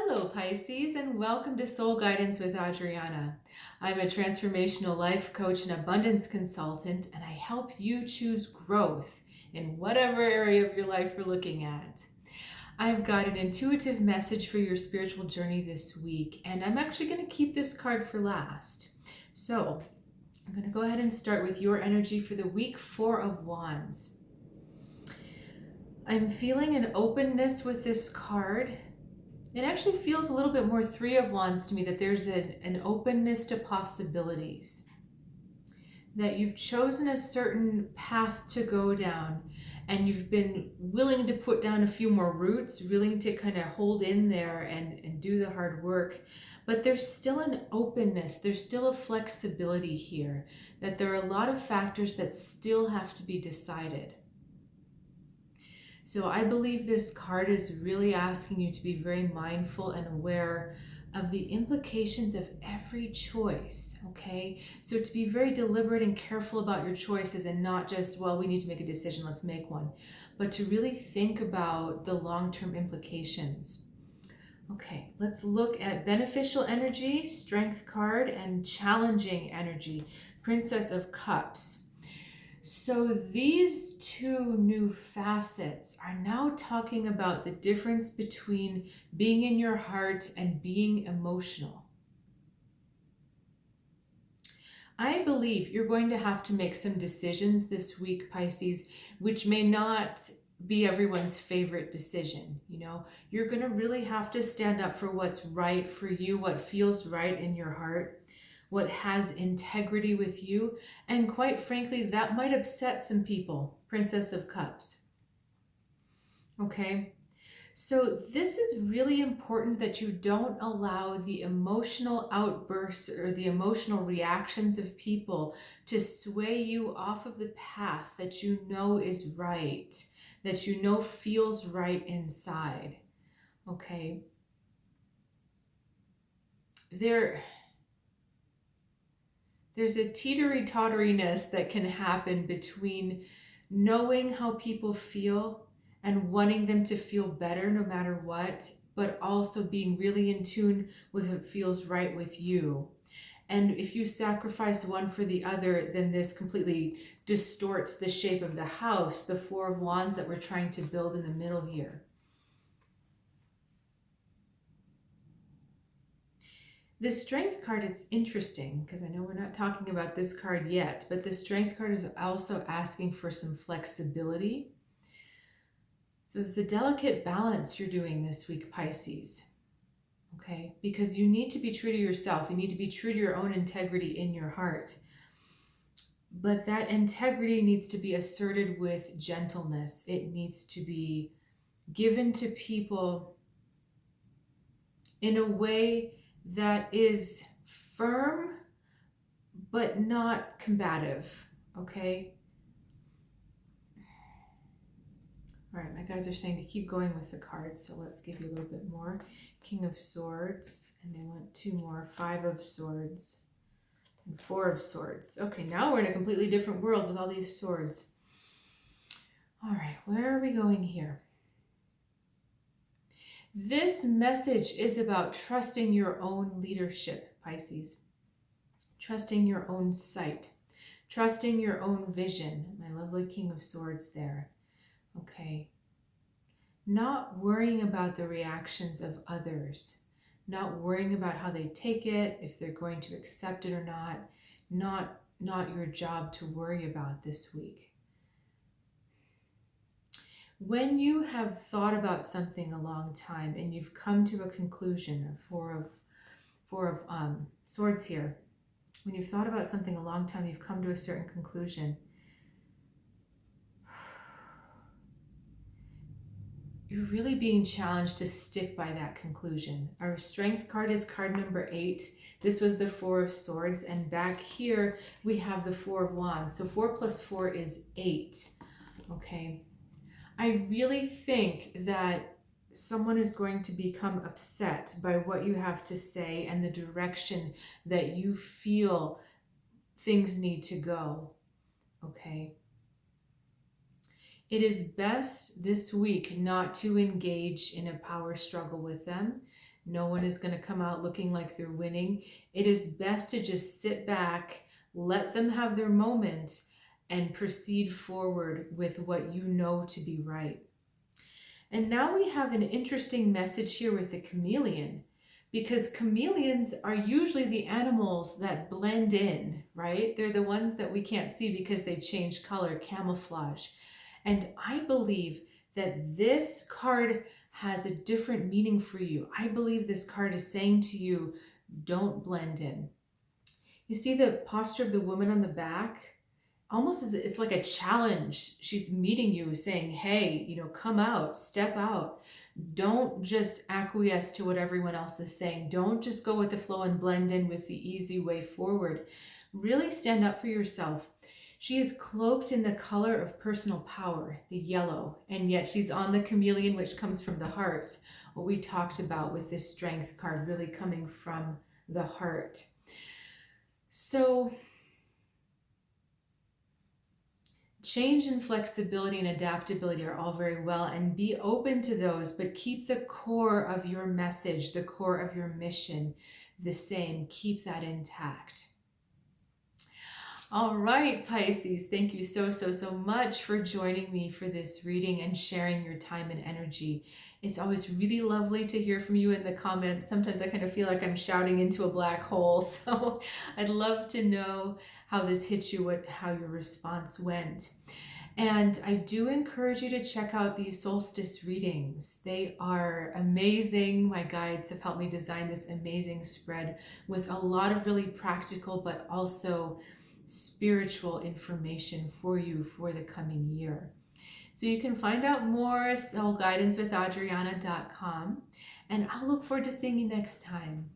Hello, Pisces, and welcome to Soul Guidance with Adriana. I'm a transformational life coach and abundance consultant, and I help you choose growth in whatever area of your life you're looking at. I've got an intuitive message for your spiritual journey this week, and I'm actually going to keep this card for last. So I'm going to go ahead and start with your energy for the week 4 of Wands. I'm feeling an openness with this card. It actually feels a little bit more 3 of Wands to me, that there's an openness to possibilities, that you've chosen a certain path to go down and you've been willing to put down a few more roots, willing to kind of hold in there and do the hard work. But there's still an openness, there's still a flexibility here, that there are a lot of factors that still have to be decided. So I believe this card is really asking you to be very mindful and aware of the implications of every choice, okay? So to be very deliberate and careful about your choices, and not just, well, we need to make a decision, let's make one, but to really think about the long-term implications. Okay, let's look at beneficial energy, strength card, and challenging energy, Princess of Cups. So these two new facets are now talking about the difference between being in your heart and being emotional. I believe you're going to have to make some decisions this week, Pisces, which may not be everyone's favorite decision. You know, you're going to really have to stand up for what's right for you, what feels right in your heart, what has integrity with you, and quite frankly, that might upset some people, Princess of Cups. Okay, so this is really important, that you don't allow the emotional outbursts or the emotional reactions of people to sway you off of the path that you know is right, that you know feels right inside. Okay, there's a teetery-totteriness that can happen between knowing how people feel and wanting them to feel better no matter what, but also being really in tune with what feels right with you. And if you sacrifice one for the other, then this completely distorts the shape of the house, the 4 of Wands that we're trying to build in the middle here. The Strength card, it's interesting because I know we're not talking about this card yet, but the Strength card is also asking for some flexibility. So it's a delicate balance you're doing this week, Pisces, okay? Because you need to be true to yourself. You need to be true to your own integrity in your heart. But that integrity needs to be asserted with gentleness. It needs to be given to people in a way that is firm but not combative, okay? All right, my guys are saying to keep going with the cards, so let's give you a little bit more. King of Swords, and they want 2 more, 5 of Swords, and 4 of Swords. Okay, now we're in a completely different world with all these swords. All right, where are we going here? This message is about trusting your own leadership, Pisces. Trusting your own sight. Trusting your own vision. My lovely King of Swords there. Okay. Not worrying about the reactions of others. Not worrying about how they take it, if they're going to accept it or not. Not your job to worry about this week. When you have thought about something a long time and you've come to a conclusion, 4 of Swords here, when you've thought about something a long time, you've come to a certain conclusion, you're really being challenged to stick by that conclusion. Our Strength card is card number 8. This was the 4 of Swords, and back here we have the 4 of Wands. So 4 plus 4 is 8, okay? I really think that someone is going to become upset by what you have to say and the direction that you feel things need to go, okay? It is best this week not to engage in a power struggle with them, No one is going to come out looking like they're winning. It is best to just sit back, let them have their moment, and proceed forward with what you know to be right. And now we have an interesting message here with the chameleon, because chameleons are usually the animals that blend in, right? They're the ones that we can't see because they change color, camouflage. And I believe that this card has a different meaning for you. I believe this card is saying to you, don't blend in. You see the posture of the woman on the back? Almost as it's like a challenge. She's meeting you saying, hey, come out, step out. Don't just acquiesce to what everyone else is saying. Don't just go with the flow and blend in with the easy way forward. Really stand up for yourself. She is cloaked in the color of personal power, the yellow, and yet she's on the chameleon, which comes from the heart. What we talked about with this strength card really coming from the heart. So change and flexibility and adaptability are all very well, and be open to those, but keep the core of your message, the core of your mission the same. Keep that intact. All right, Pisces, thank you so much for joining me for this reading and sharing your time and energy. It's always really lovely to hear from you in the comments. Sometimes I kind of feel like I'm shouting into a black hole, so I'd love to know how this hit you, how your response went. And I do encourage you to check out these solstice readings. They are amazing. My guides have helped me design this amazing spread with a lot of really practical but also spiritual information for you for the coming year. So you can find out more at soulguidancewithadriana.com, and I'll look forward to seeing you next time.